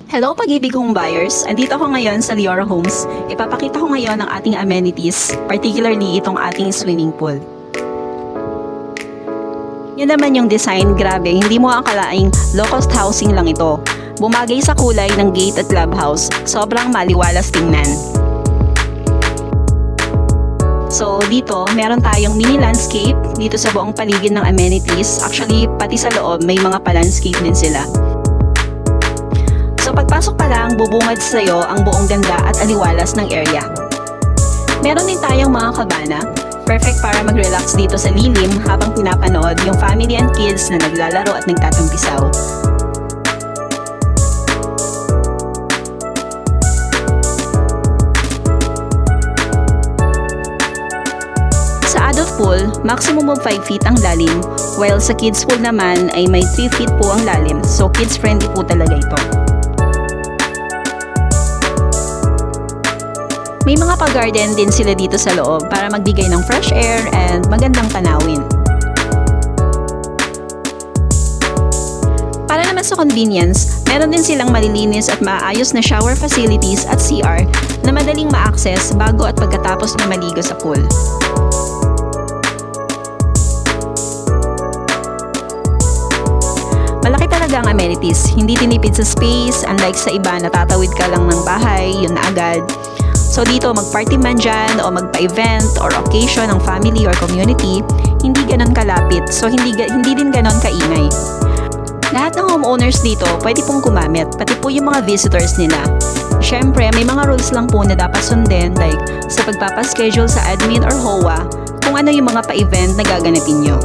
Hello pag-ibig kong buyers! Andito ako ngayon sa Leora Homes. Ipapakita ko ngayon ang ating amenities, particularly itong ating swimming pool. Yun naman yung design, grabe, hindi mo akalaing low-cost housing lang ito. Bumagay sa kulay ng gate at clubhouse, sobrang maliwalas tingnan. So dito, meron tayong mini landscape dito sa buong paligid ng amenities. Actually, pati sa loob may mga pa-landscape din sila. So pagpasok pa lang, bubungad sa iyo ang buong ganda at aliwalas ng area. Meron din tayong mga kabana, perfect para mag-relax dito sa lilim habang pinapanood yung family and kids na naglalaro at nagtatampisaw. Sa adult pool, maximum of 5 feet ang lalim, while sa kids pool naman ay may 3 feet po ang lalim, so kids friendly po talaga ito. May mga pa-garden din sila dito sa loob para magbigay ng fresh air and magandang tanawin. Para naman sa convenience, meron din silang malilinis at maayos na shower facilities at CR na madaling ma-access bago at pagkatapos na maligo sa pool. Malaki talaga ang amenities, hindi tinipid sa space, unlike sa iba na tatawid ka lang ng bahay, yun na agad. So dito, mag-party man dyan o magpa-event or occasion ng family or community, hindi ganon kalapit, so hindi din ganon kaingay. Lahat ng homeowners dito pwede pong gumamit, pati po yung mga visitors nila. Syempre, may mga rules lang po na dapat sundin, like sa pagpapaschedule sa admin or HOA, kung ano yung mga pa-event na gaganapin nyo.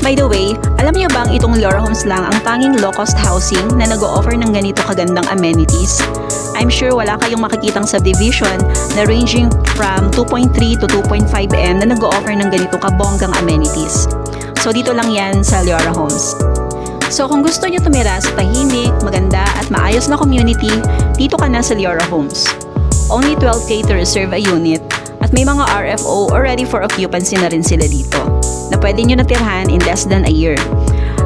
By the way, alam niyo bang itong Leora Homes lang ang tanging low-cost housing na nag-o-offer ng ganito kagandang amenities? I'm sure wala kayong makikitang subdivision na ranging from 2.3 to 2.5 M na nag-o-offer ng ganito kabonggang amenities. So dito lang yan sa Leora Homes. So kung gusto niyo tumira sa tahimik, maganda at maayos na community, dito ka na sa Leora Homes. Only 12K to reserve a unit at may mga RFO or ready for occupancy na rin sila dito na pwede nyo natirhan in less than a year.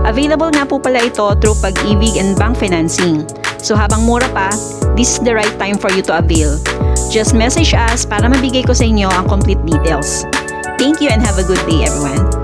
Available nga po pala ito through Pag-ibig and bank financing. So habang mura pa, this is the right time for you to avail. Just message us para mabigay ko sa inyo ang complete details. Thank you and have a good day everyone.